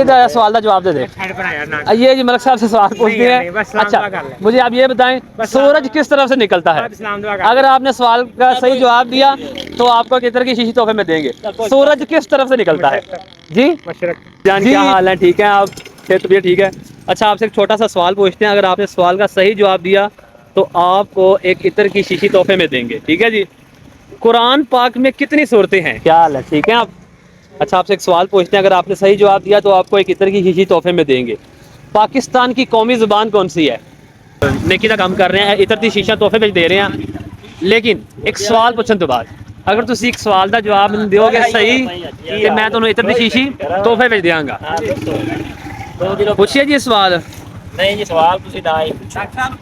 ये सवाल का जवाब दे दे। ये जी मलिक साहब से सवाल पूछते हैं। अच्छा मुझे आप ये बताएं, सूरज किस तरफ से निकलता है? अगर आपने सवाल का सही जवाब दिया तो आपको एक इत्र की शीशी तोहफे में देंगे। सूरज किस तरफ से निकलता है जी? जान क्या हाल है? ठीक है, आप तबीयत ठीक है? अच्छा आपसे एक छोटा सा सवाल पूछते हैं, अगर आपने सवाल का सही जवाब दिया तो आपको एक इत्र की शीशी तोहफे में देंगे। ठीक है जी। कुरान पाक में कितनी सूरतें हैं? क्या हाल है? ठीक है आप? अच्छा आपसे एक सवाल पूछते हैं, अगर आपने सही जवाब दिया तो आपको एक इत्र की शीशी तोहफे में देंगे। पाकिस्तान की कौमी ज़ुबान कौन सी है? नेकी का काम कर रहे हैं, इत्र की शीशा तोहफे में दे रहे हैं, लेकिन एक सवाल पूछने तो बाद अगर तुम एक सवाल का जवाब दोगे सही तो मैं तुम्हें इत्र की शीशी तोहफे में देंगा। पूछिए जी सवाल। नहीं जी सवाल तुसी ना ही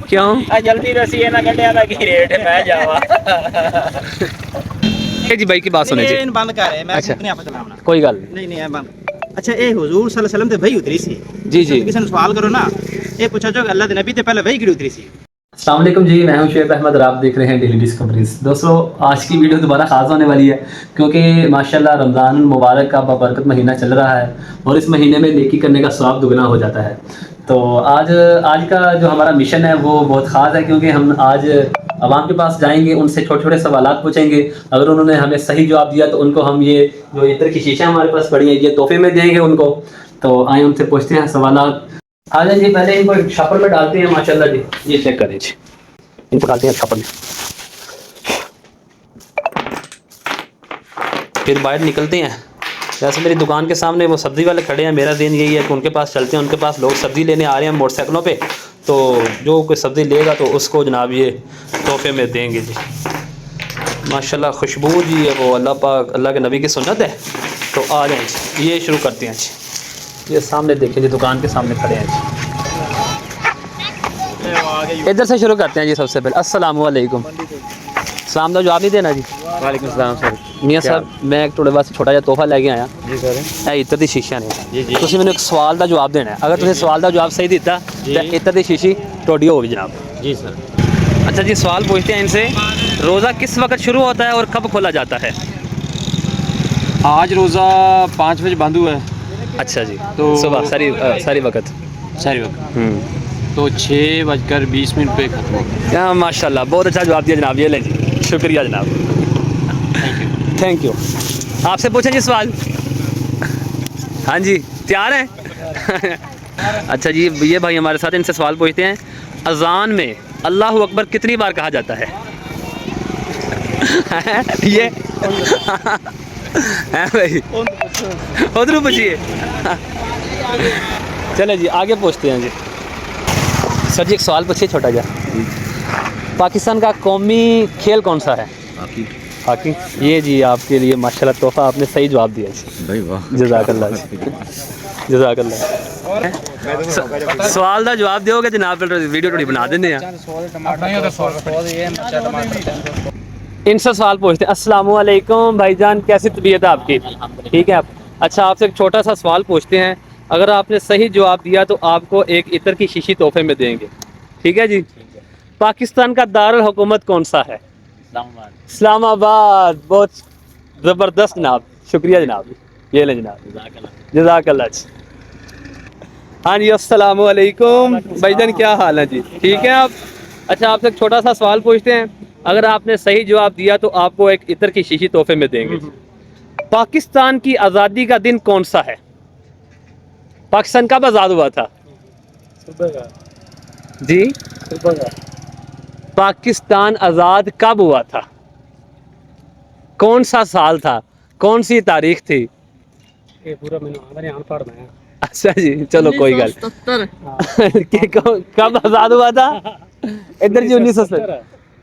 क्यों? जल्दी दसी है ना गड्ढिया दा की रेट है मैं जावा जी भाई की बात सुने जी। बंद कर रहे मैं अच्छा अपने आप चलावना कोई गल नहीं नहीं है बंद। अच्छा ये हुजूर सल्लल्लाहु अलैहि वसल्लम ते वही उतरी सी जी जी। किसी ने सवाल करो ना ये पूछा जो अल्लाह दे नबी ते पहले वही की उतरी सी। अस्सलाम वालेकुम जी, मैं हूं शुएब अहमद और आप देख रहे हैं डेली डिस्कवरीज। दोस्तों आज की वीडियो दोबारा ख़ास होने वाली है क्योंकि माशाल्लाह रमज़ान मुबारक का बबरकत महीना चल रहा है और इस महीने में नेकी करने का सवाब दुगना हो जाता है। तो आज का जो हमारा मिशन है वो बहुत ख़ास है क्योंकि हम आज आवाम के पास जाएंगे, उनसे छोटे छोटे सवालात पूछेंगे। अगर उन्होंने हमें सही जवाब दिया तो उनको हम ये जो इत्र की शीशा हमारे पास पड़ी है ये तोहफे में देंगे उनको। तो आए उनसे पूछते हैं सवालात। आ जाए जी, पहले इनको छापर में डालते हैं। माशाल्लाह जी ये चेक करें जी, इनको डालते हैं छापर में, फिर बाहर निकलते हैं। वैसे मेरी दुकान के सामने वो सब्ज़ी वाले खड़े हैं, मेरा दिन यही है कि उनके पास चलते हैं। उनके पास लोग सब्ज़ी लेने आ रहे हैं मोटरसाइकिलों पे, तो जो कोई सब्ज़ी लेगा तो उसको जनाब ये तोहफे में देंगे जी। माशाल्लाह खुशबू जी है वो अल्लाह पाक अल्लाह के नबी की सुन्नत है। तो आ जाएँ जी, ये शुरू करते हैं जी। ये सामने देखें जी, दुकान के सामने खड़े हैं जी। इधर से शुरू करते हैं जी। सबसे पहले अस्सलाम वालेकुम। सलाम का जवाब नहीं देना जी? वालेकुम सलाम सर। मियाँ साहब मैं एक थोड़े वास्ते छोटा जिहा तोहफा लेके आया जी सर। इत्र की शीशा ने जी जी। तुसीं मैनूं एक सवाल का जवाब देना है। अगर तुसीं सवाल का जवाब सही दिता तो इत्र की शीशी तुहाडी होगी जनाब। जी सर। अच्छा जी सवाल पूछते हैं इनसे, रोज़ा किस वक्त शुरू होता है और कब खोला जाता है? आज रोज़ा 5 बजे बंद हुआ है। अच्छा जी, तो सुबह सारी वक्त सारी वक्त तो 6:20 पे ख़त्म हो गया। क्या माशाल्लाह, बहुत अच्छा जवाब दिया जनाब। ये लें जी, शुक्रिया जनाब, थैंक यू। आपसे पूछें जी सवाल। हाँ जी तैयार हैं? अच्छा जी ये भाई हमारे साथ, इनसे सवाल पूछते हैं, अजान में अल्लाह अकबर कितनी बार कहा जाता है? ये है भाई, उधर पूछिए। चले जी आगे पूछते हैं जी। सर जी एक सवाल पूछिए छोटा जा। पाकिस्तान का कौमी खेल कौन सा है? हॉकी। ये जी आपके लिए माशाल्लाह तोहफा, आपने सही जवाब दिया जी भाई, वाह जज़ाकल्लाह जज़ाकल्लाह। सवाल का जवाब दोगे जनाब वीडियो थोड़ी बना देने हैं। इनसे सवाल पूछते हैं। अस्सलाम वालेकुम भाईजान, कैसी तबीयत है आपकी? ठीक है आप? अच्छा आपसे एक छोटा सा सवाल पूछते हैं, अगर आपने सही जवाब दिया तो आपको एक इत्र की शीशी तोहफे में देंगे। ठीक है जी। पाकिस्तान का दारुल हुकूमत कौन सा है? इस्लामाबाद। बहुत ज़बरदस्त जनाब, शुक्रिया जनाब। ये लें जनाब, जज़ाकल्लाह। हाँ जी अस्सलाम वालेकुम भाईजान, क्या हाल है जी? ठीक है आप? अच्छा आपसे एक छोटा सा सवाल पूछते हैं, अगर आपने सही जवाब दिया तो आपको एक इत्र की शीशी तोहफे में देंगे। पाकिस्तान की आज़ादी का दिन कौन सा है? पाकिस्तान कब आज़ाद हुआ था जी? पाकिस्तान आज़ाद कब हुआ था? कौन सा साल था? कौन सी तारीख थी? ये पूरा मैंने यहाँ पढ़ना है। अच्छा जी चलो कोई गल। कब आज़ाद हुआ था? इधर जी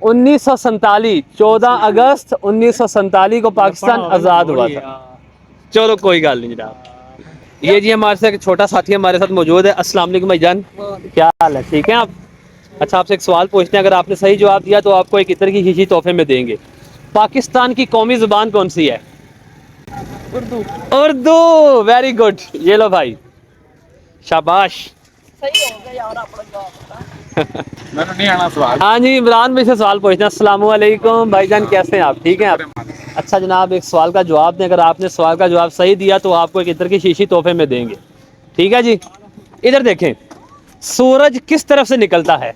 1947 14 अगस्त 1947 को पाकिस्तान आज़ाद हुआ था। चलो कोई गल नहीं जनाब। ये जी हमारे साथ एक छोटा साथी हमारे साथ मौजूद है। अस्सलाम वालेकुम भाईजान, क्या हाल है? ठीक है आप? अच्छा आपसे एक सवाल पूछते हैं, अगर आपने सही जवाब दिया तो आपको एक इत्र की शीशी तोहफे में देंगे। पाकिस्तान की कौमी ज़ुबान कौन सी है? उर्दू। Urdu, very good. ये लो भाई, शाबाश। सही हो गया यार आपका जवाब। मैंने नहीं आना सवाल। हाँ जी इमरान भाई से सवाल पूछते हैं। अस्सलाम वालेकुम भाईजान, कैसे हैं आप? ठीक हैं आप? अच्छा जनाब एक सवाल का जवाब दें, अगर आपने सवाल का जवाब सही दिया तो आपको एक इत्र की शीशी तोहफे में देंगे। ठीक है जी। इधर देखें, सूरज किस तरफ से निकलता है?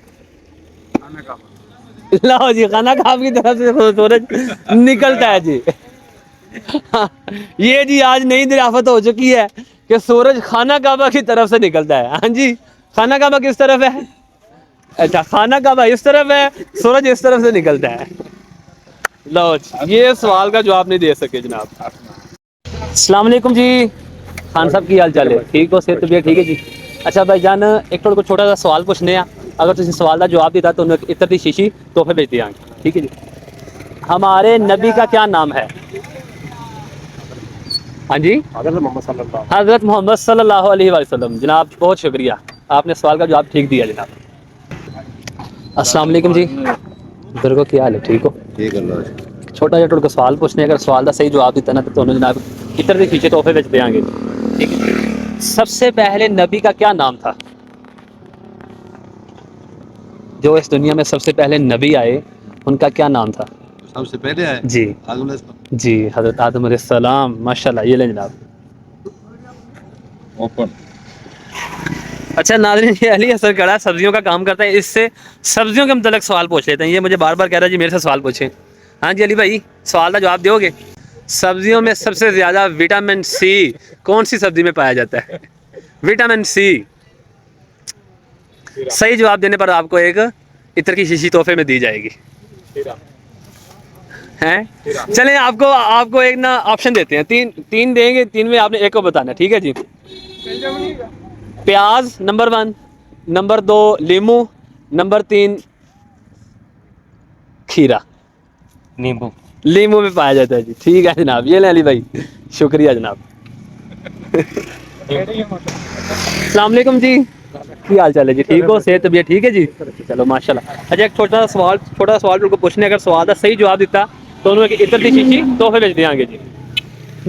लाओ जी, खाना काबा की तरफ से सूरज निकलता है जी। ये जी आज नई दरियाफत हो चुकी है कि सूरज खाना काबा की तरफ से निकलता है। हाँ जी, खाना काबा किस तरफ है? अच्छा, खाना काबा इस तरफ है, सूरज इस तरफ से निकलता है। लो जी, ये सवाल का जवाब नहीं दे सके जनाब। अस्सलाम वालेकुम जी, खान साहब की हाल चाल है? ठीक हो, सेहत तबीयत ठीक है जी? अच्छा भाईजान, एक थोड़ा छोटा सा सवाल पूछने हैं, अगर तुम सवाल का जवाब दिता तो उन्हें इतर दी शीशी तोहफे भेज दिया। ठीक है जी। हमारे नबी का क्या नाम है? हाँ जी, हज़रत मोहम्मद सल्लल्लाहु अलैहि वसल्लम। जनाब बहुत शुक्रिया, आपने सवाल का जवाब ठीक दिया जनाब। अस्सलाम वालेकुम जी, बुजुर्गों क्या हाल है? ठीक हो? ठीक है। छोटा जा थोड़ा सवाल पूछने, अगर सवाल का सही जवाब दिता ना तो जनाब इतर दी शीशे तोहफे भेज देंगे। ठीक है। सबसे पहले नबी का क्या नाम था? जो इस दुनिया में सबसे पहले नबी आए उनका क्या नाम था? सबसे पहले है जी आदम जी, हज़रत आदम अलैहिस्सलाम। माशाल्लाह, ये लें जनाब। ओपन। अच्छा नाज़रीन, ये अली हसन कड़ा सब्जियों का काम करता है, इससे सब्जियों के मतलब सवाल पूछ लेते हैं। ये मुझे बार बार कह रहा है जी मेरे से सवाल पूछें। हाँ जी अली भाई, सवाल का जवाब दोगे? सब्जियों में सबसे ज़्यादा विटामिन सी कौन सी सब्जी में पाया जाता है? Vitamin C. सही जवाब देने पर आपको एक इत्र की शीशी तोहफे में दी जाएगी। हैं? चलें, आपको एक ना ऑप्शन देते हैं, तीन देंगे, तीन में आपने एक को बताना। ठीक है जी। प्याज नंबर 1, नंबर 2 लीमू, नंबर 3 खीरा। नींबू। लीमू में पाया जाता है जी। ठीक है जनाब, ये लें अली भाई, शुक्रिया जनाब। अस्सलाम वालेकुम जी, की हाल चाल है जी? ठीक हो, सेहत तबीयत ठीक है जी? चलो माशाल्लाह। अच्छा, एक छोटा सा सवाल उनको पूछने, अगर सवाल का सही जवाब दिता तो उन्होंने इतर दी शीशी तोहफे भेज देंगे जी।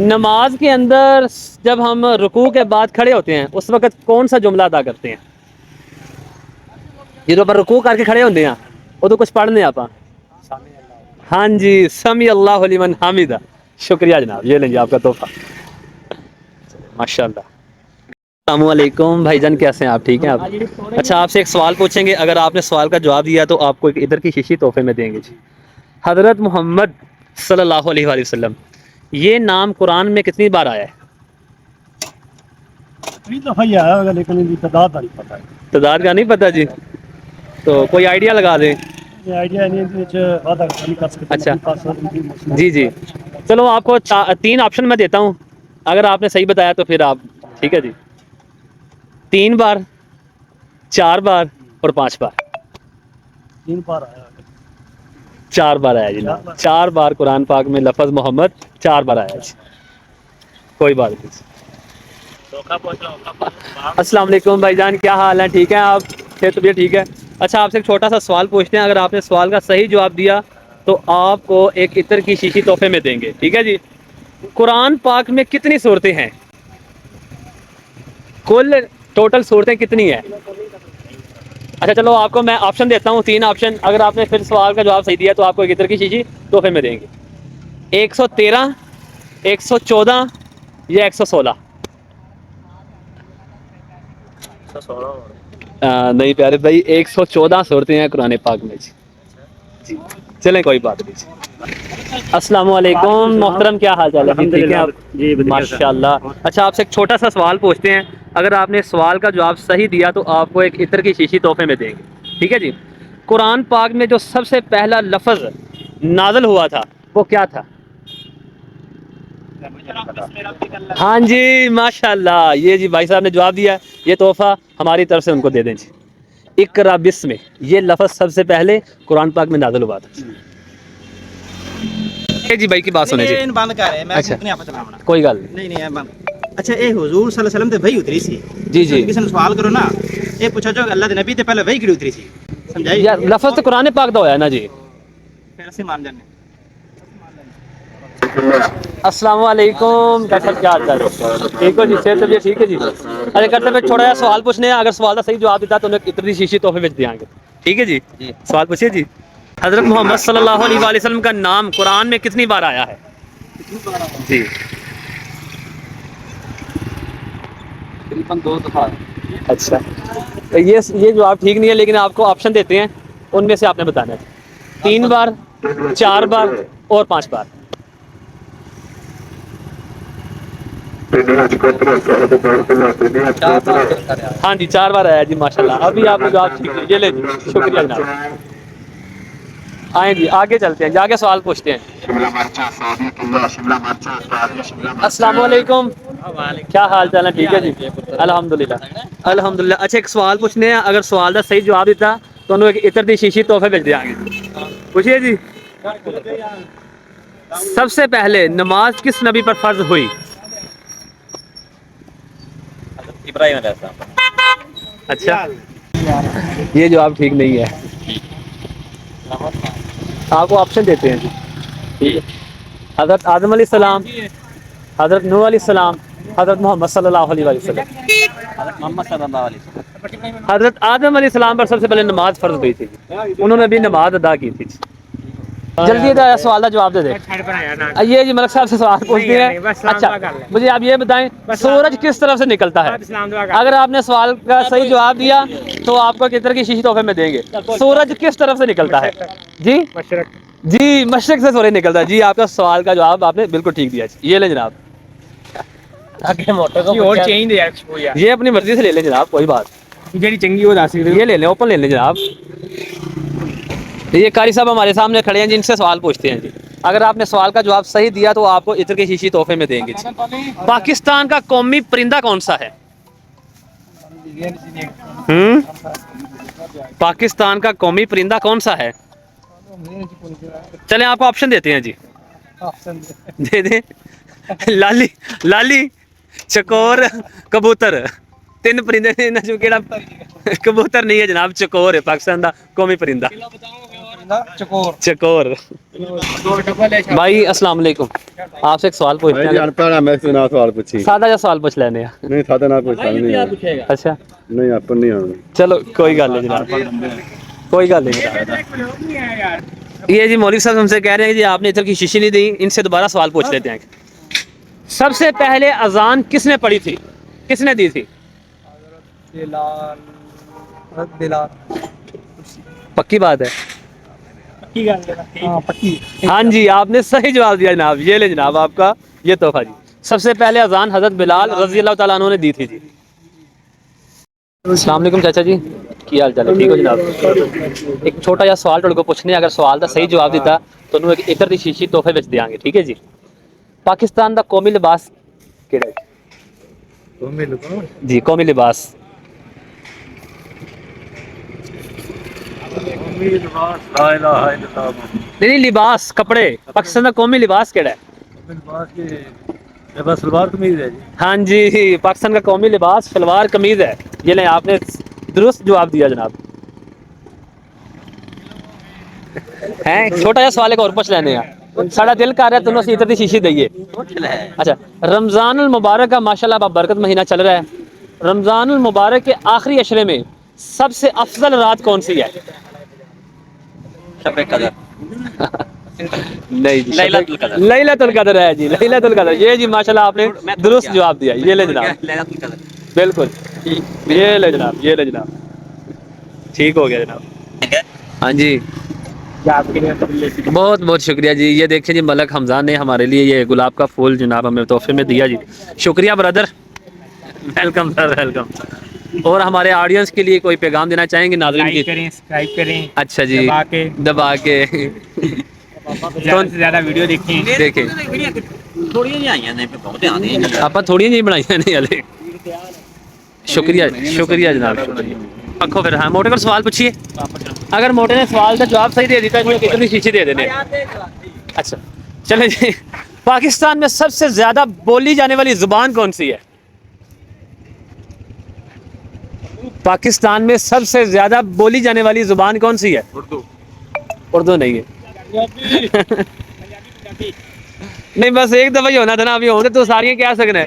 नमाज के अंदर जब हम रुकू के बाद खड़े होते हैं उस वक्त कौन सा जुमला अदा करते हैं? जो पर रुकू करके खड़े होते हैं वो तो कुछ पढ़ने आप। हाँ जी, समी अल्लाहु लिमन हामिदा। शुक्रिया जनाब, ये लें जी आपका तोहफा। माशाल्लाह। अस्सलाम वालेकुम भाईजान, कैसे हैं आप? ठीक हैं आप? अच्छा, आपसे एक सवाल पूछेंगे, अगर आपने सवाल का जवाब दिया तो आपको एक इधर की शीशी तोहफे में देंगे जी। हज़रत मोहम्मद सल्लल्लाहु अलैहि वसल्लम, ये नाम कुरान में कितनी बार आया है? लेकिन इनकी तादाद नहीं पता है। तादाद का नहीं पता जी, तो कोई आइडिया लगा दें। ये आइडिया नहीं वादा नहीं कर सकते। अच्छा जी जी, चलो आपको 3 ऑप्शन मैं देता हूँ, अगर आपने सही बताया तो फिर आप ठीक है जी। 3 बार, 4 बार और 5 बार। 3 बार आया, 4 बार आया जी। 4 बार कुरान पाक में लफ्ज़ मोहम्मद 4 बार आया जी। कोई बात नहीं। अस्सलाम वालेकुम भाईजान, क्या हाल है? ठीक है आप? सेहत तबीयत ठीक है? अच्छा, आपसे एक छोटा सा सवाल पूछते हैं, अगर आपने सवाल का सही जवाब दिया तो आपको एक इत्र की शीशी तोहफे में देंगे। ठीक है जी। कुरान पाक में कितनी सूरतें हैं? कुल टोटल सूरतें कितनी है? अच्छा चलो, आपको मैं ऑप्शन देता हूँ, 3 ऑप्शन, अगर आपने फिर सवाल का जवाब सही दिया तो आपको एक इत्र की शीशी तोहफे में देंगे। 113, 114 या 116? नहीं प्यारे भाई, 114 सूरतें हैं कुरान पाक में जी। चलें, कोई बात नहीं। अस्सलाम वालेकुम मोहतरम, क्या हाल चाल है? ठीक है आप? जी माशाल्लाह। अच्छा, आपसे एक छोटा सा सवाल पूछते हैं, अगर आपने सवाल का जवाब सही दिया तो आपको एक इत्र की शीशी तोहफे में देंगे। ठीक है जी। कुरान पाक में जो सबसे पहला लफ्ज़ नाज़िल हुआ था वो क्या था? हाँ जी, माशाल्लाह, ये जी भाई साहब ने जवाब दिया, ये तोहफा हमारी तरफ से उनको दे दें जी। इक़रा बिस्म, ये लफ्ज़ सबसे पहले कुरान पाक में नाज़िल हुआ था जी। भाई की बात सुने जी। बंद कर है, मैं अच्छा, नहीं आपस चलावना। कोई गल नहीं नहीं है बंद। अच्छा, ये हुजूर सल्लल्लाहु अलैहि वसल्लम ते वही उतरी सी जी जी। किसी ने सवाल करो ना, ये पूछो जो अल्लाह दे नबी ते पहले वही क्यों उतरी सी? समझाई यार, लफ्ज़ तो कुरान पाक दा होया ना जी। फिर से मान जाने। अस्सलाम वालेकुम, कैसा क्या हाल चाल है? ठीक हो जी? सेहत तबीयत ठीक है जी? अरे करते हुए छोटा सा सवाल पूछने हैं, अगर सवाल का सही जवाब देता तो उन्हें इतनी शीशी तोहफे में देंगे। ठीक है जी? सवाल पूछिए जी। हज़रत मोहम्मद सल्लल्लाहु अलैहि वसल्लम का नाम कुरान में कितनी बार आया है? जी तकरीबन 2 दफा। अच्छा, तो ये जवाब ठीक नहीं है, लेकिन आपको ऑप्शन देते हैं, उनमें से आपने बताना है 3 बार, 4 बार और 5 बार। हाँ जी 4 बार आया जी माशाल्लाह। अभी आपने जवाब ठीक है, ये ले जी, शुक्रिया जनाब। आए जी आगे चलते हैं, जाके सवाल पूछते हैं। अस्सलाम वालेकुम, क्या हाल चाल है? ठीक है जी, अल्हम्दुलिल्लाह अल्हम्दुलिल्लाह। अच्छा, एक सवाल पूछने हैं, अगर सवाल का सही जवाब दिता तो उन्होंने एक इतर दी शीशी तोहफे भेज देंगे। पूछिए जी। सबसे पहले नमाज किस नबी पर फर्ज हुई? इब्राहिम अलैहिस्सलाम। अच्छा, ये जवाब ठीक नहीं है, आपको ऑप्शन देते हैं जी। हज़रत आदम अलैहिस्सलाम, हज़रत नूह अलैहिस्सलाम, हज़रत मोहम्मद सल्लल्लाहु अलैहि वसल्लम। मोहम्मद सल्लल्लाहु अलैहि वसल्लम। हज़रत आदम अलैहिस्सलाम पर सबसे पहले नमाज फर्ज हुई थी, उन्होंने भी नमाज अदा की थी। जल्दी सवाल का जवाब दे दे। ये जी मलक साहब से सवाल पूछते हैं। अच्छा, मुझे आप ये बताएं, सूरज किस तरफ से निकलता है? अगर आपने सवाल का सही जवाब दिया तो आपको कितने की शीशी तोहफे में देंगे। सूरज किस तरफ से निकलता है? जी जी, मशरक से सूरज निकलता है जी। आपका सवाल का जवाब आपने बिल्कुल ठीक दिया। ये लें जनाब, आगे मोटर को और चेंज दे यार। ये अपनी मर्जी से ले लें जनाब, कोई बात। ये ले लें, ओपन ले लें जनाब। ये कारी साहब हमारे सामने खड़े हैं, जिनसे सवाल पूछते हैं जी। अगर आपने सवाल का जवाब सही दिया तो आपको इत्र की शीशी तोहफे में देंगे जी। पाकिस्तान का कौमी परिंदा कौन सा है? पाकिस्तान का कौमी परिंदा कौन सा है? चलें आपको ऑप्शन देते हैं जी। दे दे। लाली, लाली, चकोर, कबूतर। 3 परिंदे ने जो केड़ा कबूतर नहीं है जनाब, चकोर है पाकिस्तान का कौमी परिंदा। चकोर। भाई अस्सलाम वालेकुम, आपसे एक सवाल पूछते हैं। अनपढ़ मैं इससे ना सवाल पूछी। सादा जा सवाल पूछ लेने। नहीं सादा ना पूछ नहीं। अच्छा नहीं अपन नहीं आना। चलो कोई गल नहीं जनाब, कोई गल नहीं। ये जी मौलवी साहब हमसे कह रहे हैं कि आपने इत्र की शीशी नहीं दी, इनसे दोबारा सवाल पूछ लेते हैं। सबसे पहले अजान किसने पढ़ी थी, किसने दी थी? पक्की बात है? हाँ जी, आपने सही जवाब दिया जनाब। ये ले जनाब आपका ये तोहफा जी। सबसे पहले अजान हजरत बिलाल रजी अल्लाह तआला अन्हु ने दी थी जी। अस्सलाम वालेकुम चाचा जी, की हाल चाल है? ठीक हो जनाब। एक छोटा सा सवाल तुहाडे को पूछने, अगर सवाल का सही जवाब दिता तो उन्होंने एक इत्र दी शीशी तोहफे विच देंगे, ठीक है जी। पाकिस्तान का कौमी लिबास केड़ा है जी? कौमी लिबास नहीं, लिबास कपड़े। पाकिस्तान का कौमी लिबास केड़ा है? सलवार कमीज है जी। हाँ जी, पाकिस्तान का कौमी लिबास सलवार कमीज है। ये ले, आपने दुरुस्त जवाब दिया जनाब। हैं छोटा सा सवाल एक और पूछ लेने हैं। साड़ा दिल कर रहा है तुम इत्र दी शीशी दईए। अच्छा, रमजान उल मुबारक का माशाल्लाह बरकत महीना चल रहा है। रमजान उल मुबारक के आखिरी अशरे में सबसे अफजल रात कौन सी है? शब कदर। नहीं जी, लैलतुल कदर। लैलतुल कदर है जी, लैलतुल कदर। ये जी माशाल्लाह आपने दुरुस्त जवाब दिया। ये ले जनाब, लैलतुल कदर। बिल्कुल ये ले जनाब, ये ले जनाब, ठीक हो गया जनाब। हाँ जी, बहुत बहुत शुक्रिया जी। ये देखिए जी, मलक हमजान ने हमारे लिए ये गुलाब का फूल जनाब हमें तोहफे में दिया जी। शुक्रिया ब्रदर, वेलकम सर, वेलकम। और हमारे ऑडियंस के लिए कोई पैगाम देना चाहेंगे नाज़रीन की? करें, सब्सक्राइब करें, अच्छा जी, दबा के ज़्यादा से ज़्यादा वीडियो देखें। देखें थोड़ियां जी आईयां ने, बहुत आंदी नहीं। आप थोड़ी जी बनाई नहीं हले। शुक्रिया, शुक्रिया जनाब, शुक्रिया। रखो फिर। हाँ, मोटे को सवाल पूछिए। अगर मोटे ने सवाल का जवाब सही दे दिया तो कितनी शीशी दे देने। अच्छा चले जी, पाकिस्तान में सबसे ज्यादा बोली जाने वाली जुबान कौन सी है? पाकिस्तान में सबसे ज्यादा बोली जाने वाली जुबान कौन सी है? उर्दू। उर्दू नहीं है। नहीं, बस एक दफा ही होना था ना, अभी होंगे तो सारी क्या सकना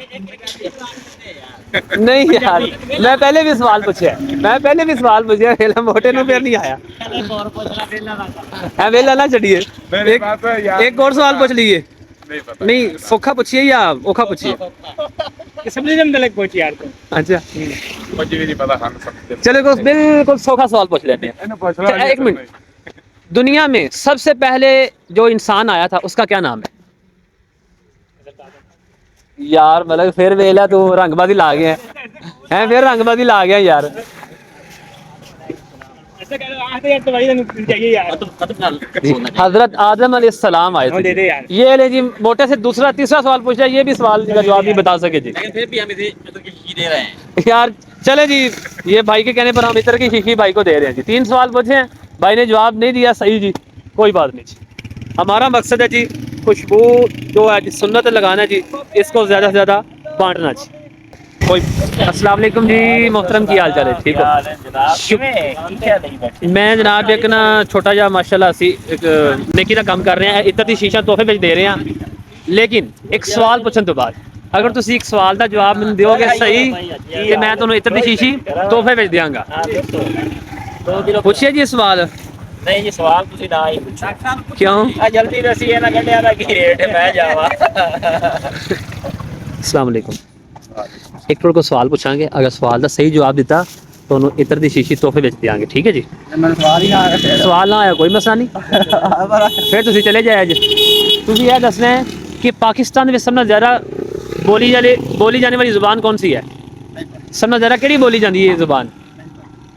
नहीं यार। मैं पहले भी सवाल पूछा, मोटे ने फिर नहीं आया। वेला ना चढ़िए, एक और सवाल पूछ लीजिए। नहीं पता। नहीं सौखा पूछिए या औखा पूछिए। समझे जम दलक पहुंची यार तो अच्छा मुझे भी नहीं पता खाना सब। चलो कुछ बिल्कुल सौखा सवाल पूछ लेते हैं। एक मिनट, दुनिया में सबसे पहले जो इंसान आया था उसका क्या नाम है? यार मतलब फिर वेला तू रंगबाजी ला गया है, फिर रंगबाजी ला गया यार। ऐसा कह लो आते यार तो भाई चाहिए यार हजरत आदम अलैहिस्सलाम आए दे दे थे। यार। ये ले जी मोटे से दूसरा तीसरा सवाल पूछ लिया, ये भी सवाल का जवाब नहीं बता सके जी। फिर भी हम इसे मतलब कि दे रहे हैं। यार चले जी, ये भाई के कहने पर हम इतर की शीशी भाई को दे रहे हैं जी। 3 सवाल पूछे हैं, भाई ने जवाब नहीं दिया सही जी, कोई बात नहीं जी। हमारा मकसद है जी खुशबू जो है जी सुन्नत लगाना है जी, इसको ज़्यादा से ज़्यादा बांटना जी। कोई अस्सलाम वालेकुम जी मोहतरम, की हाल चाल है? ठीक है। मैं जनाब एक ना छोटा जा माशाल्लाह सी एक नेकी का काम कर रहे हैं, इतर दी शीशा तोहफे में दे रहे हैं। लेकिन एक सवाल पूछने तो बाद अगर तुम एक सवाल का जवाब मैंने दोगे सही कि मैं तुम्हें इतर दी शीशी तोहफे में देंगा। पूछिए जी सवाल। नहीं जी सवाल तुसी ना ही पूछो। क्यों? आ जल्दी दसी है ना गड्ढिया दा की रेट है मैं जावा। अस्सलाम वालेकुम। एक को सवाल पूछांगे, अगर सवाल का सही जवाब दिता तो उन्होंने इतर दी शीशी तोहफे में देंगे, ठीक है जी? सवाल ना आया कोई मसला नहीं, फिर तुसी चले जाए जी। तुसी यह दसना है कि पाकिस्तान में सबसे ज़्यादा बोली जाने वाली ज़ुबान कौन सी है? सबसे ज़्यादा केड़ी बोली जाती है ये ज़ुबान?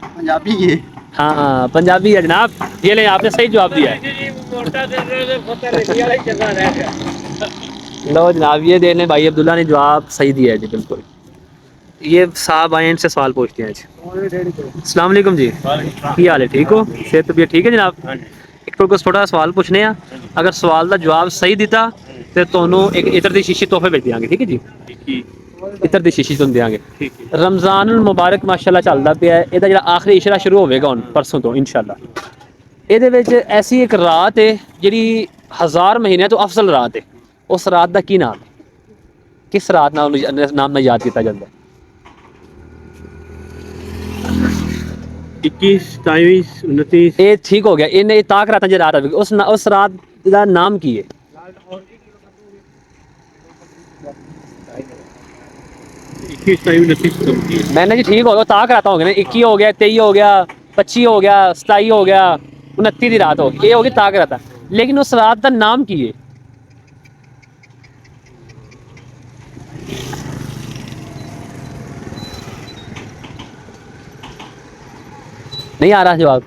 पंजाबी है। हाँ पंजाबी है जनाब। ये ले आपने सही जवाब दिया है। लो जनाब ये देने भाई अब्दुल्ला ने जवाब सही दिया है जी बिल्कुल। ये साहब आए इनसे सवाल पूछते हैं जी। अस्सलाम वालेकुम जी, की हाल है? ठीक हो? सेहत तबीयत ठीक है जनाब? एक तो कुछ थोड़ा सवाल पूछने हैं, अगर सवाल का जवाब सही दिता तो दोनों एक इतर दी शीशी तोहफे भेज देंगे, ठीक है जी? इतर दी शीशी तुम देंगे। रमज़ानुल मुबारक माशाल्लाह चलता पिया है, ਇਹਦਾ ਜਿਹੜਾ आखिरी इशरा शुरू होगा ਹੁਣ परसों तो इंशाल्लाह। ਇਹਦੇ ਵਿੱਚ ऐसी एक रात है ਜਿਹੜੀ 1000 महीने तो अफजल रात है, उस रात का की नाम है? किस रात नाम में याद किया जाता है? 21 22 29 ये ठीक हो गया, इन्हें ताक रात जो रात है उस रात का नाम की है? 21 22 29 मैंने जी ठीक हो गया, ताक रात हो गया ना, 21 हो गया, 23 हो गया, 25 हो गया, 27 हो गया, 29 की रात हो गई, ये होगी ताक रात। लेकिन उस रात का नाम की है? नहीं आ रहा जवाब?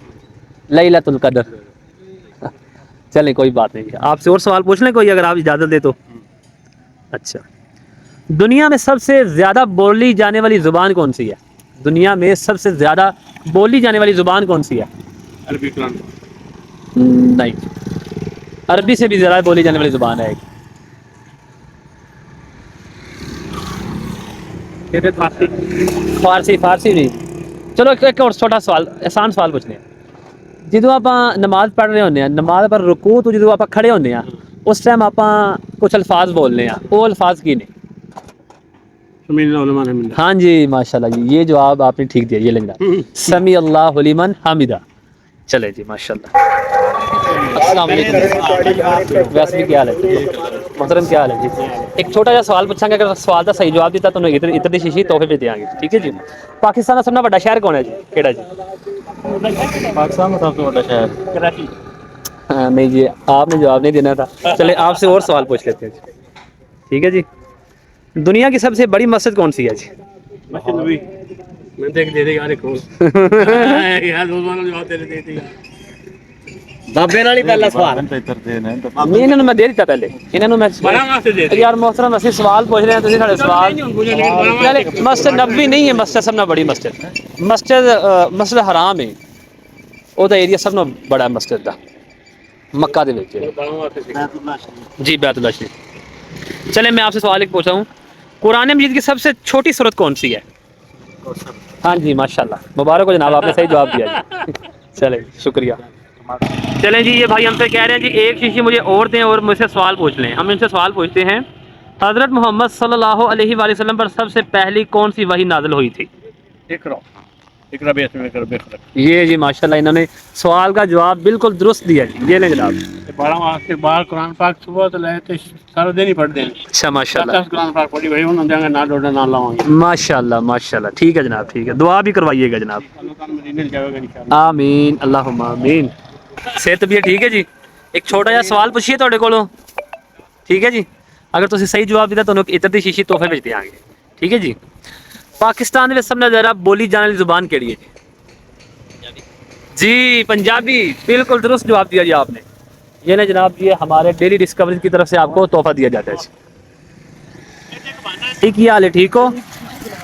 लैलतुल कद्र। चलें कोई बात नहीं, आपसे और सवाल पूछ लें कोई अगर आप इजाज़त दे तो। अच्छा, दुनिया में सबसे ज़्यादा बोली जाने वाली ज़ुबान कौन सी है? दुनिया में सबसे ज़्यादा बोली जाने वाली ज़ुबान कौन सी है? अरबी कलाम। नहीं, अरबी से भी ज़्यादा बोली जाने वाली ज़ुबान है एक। फारसी नहीं। चलो एक और छोटा सवाल, आसान सवाल पूछने। जो आप नमाज पढ़ रहे होंगे, नमाज पर रुकू तो जो आप खड़े होंगे उस टाइम आप कुछ अल्फाज बोलने हैं, वो अल्फाज की ने? हाँ जी माशाल्लाह जी, ये जवाब आपने ठीक दिया। ये लेना समी अल्लाहु लिमन हामिदा। चले जी माशाल्लाह। अस्सलाम वालेकुम। वैसे भी क्या हाल है मोहतरम, क्या हाल है जी? एक छोटा सा सवाल पूछांगे, अगर सवाल का सही जवाब दिता तो इतर दी शीशी तोहफे पे देंगे, ठीक है जी? पाकिस्तान का सबसे बड़ा शहर कौन है जी? केड़ा जी? पाकिस्तान का सबसे बड़ा शहर कराची। हाँ नहीं जी, आपने जवाब नहीं देना था। चले आपसे और सवाल पूछ लेते हैं, ठीक है जी? दुनिया की सबसे बड़ी मस्जिद कौन सी है जी? मस्जिद नबी। मैं देख दे दे यार एक और यार रोजाना जवाब दे देती बाबे नाल ही पहला सवाल नहीं, इन्होंने मैं दे दिता पहले, इन्होंने मैं यार मोहतरम असली सवाल पूछ रहे हैं तुझे साढ़े सवाल। पहले मस्जिद नबी नहीं है, मस्जिद सबसे बड़ी मस्जिद हराम है, वो तो एरिया सब बड़ा मस्जिद का मक्का दे विच जी, बैतुल्लाह शरीफ। चले मैं आपसे सवाल एक पूछा हूँ, कुरान मजीद की सबसे छोटी सूरत कौन सी है? हाँ जी माशाल्लाह, मुबारक हो जनाब, आपने सही जवाब दिया जी। चले शुक्रिया। चलें जी, ये भाई हमसे कह रहे हैं जी एक शीशी मुझे और दें और मुझसे सवाल पूछ लें। हम इनसे सवाल पूछते हैं, हज़रत मोहम्मद सल्लल्लाहु अलैहि वसल्लम पर सबसे पहली कौन सी वही नाज़िल हुई थी? इकरा। एक रबे इसमें कर बेखर ये जी माशाल्लाह इन्होंने सवाल का जवाब बिल्कुल दुरुस्त दिया जी। ये लें जनाब। 12 माह के बाद कुरान पाक सुबह तो लाए थे सारा दिन ही पढ़ते हैं। अच्छा माशाल्लाह 10 कुरान पाक पढ़ी भाई उन्होंने देंगे ना डोडा ना लावांगे। माशाल्लाह माशाल्लाह। ठीक है जनाब, ठीक है, दुआ भी करवाइएगा जनाब। मदीने जाएगा इंशाल्लाह। आमीन अल्लाहुम्मा आमीन। सेहत भी है ठीक है जी। एक छोटा जिहा सवाल पूछिए ਤੁਹਾਡੇ ਕੋਲੋਂ, ठीक है जी। अगर ਤੁਸੀਂ सही जवाब दिता ਤੁਹਾਨੂੰ इतर ਦੀ शीशी तोहफे ਵਿੱਚ देंगे, ठीक है जी। पाकिस्तान में सबसे ज़्यादा बोली जाने वाली जुबान केड़ी है जी? पंजाबी। बिल्कुल दुरुस्त जवाब दिया जी आपने। ये ना जनाब, ये हमारे डेली डिस्कवरी की तरफ से आपको तोहफा दिया जाता है जी। ठीक ही हाल है, ठीक हो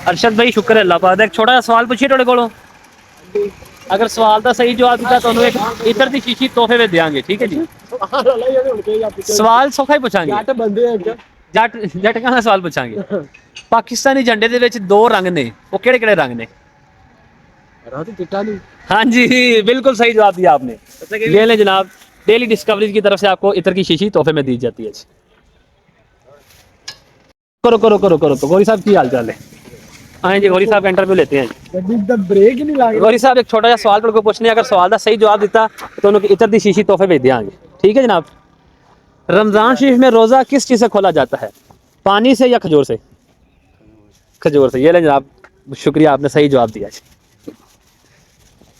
अरशद भाई? शुक्र है अल्लाह पाक। एक छोटा सा सवाल पूछिए ਤੁਹਾਡੇ ਕੋਲੋਂ, अगर सवाल का सही जवाब दिता तो एक इतर की शीशी तोहफे में देंगे, ठीक है जी। सवाल सौखा ही पूछांगे। जट जटकां दा सवाल पूछांगे। पाकिस्तानी झंडे दे विच दो रंग ने, वो केड़े केड़े रंग ने? हाँ जी बिल्कुल सही जवाब दिया आपने। ले लें जनाब, डेली डिस्कवरीज की तरफ से आपको इतर की शीशी तोहफे में दी जाती है। करो करो करो करो तो गौरी साहब की हाल चाल है? हाँ जी, गौरी साहब का इंटरव्यू लेते हैं जी। गौरी साहब एक छोटा सा सवाल को पूछने, अगर सवाल का सही जवाब दिता तो उन्होंने इतर की शीशी तोहफे में देंगे, ठीक है जनाब। रमजान शरीफ में रोज़ा किस चीज़ से खोला जाता है? पानी से या खजूर से? खजूर से। ये लें जनाब, शुक्रिया आपने सही जवाब दिया।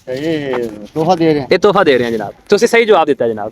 ये तोहफा दे रहे हैं। ये तोहफा दे रहे हैं जनाब, तो उसे सही जवाब देता है जनाब।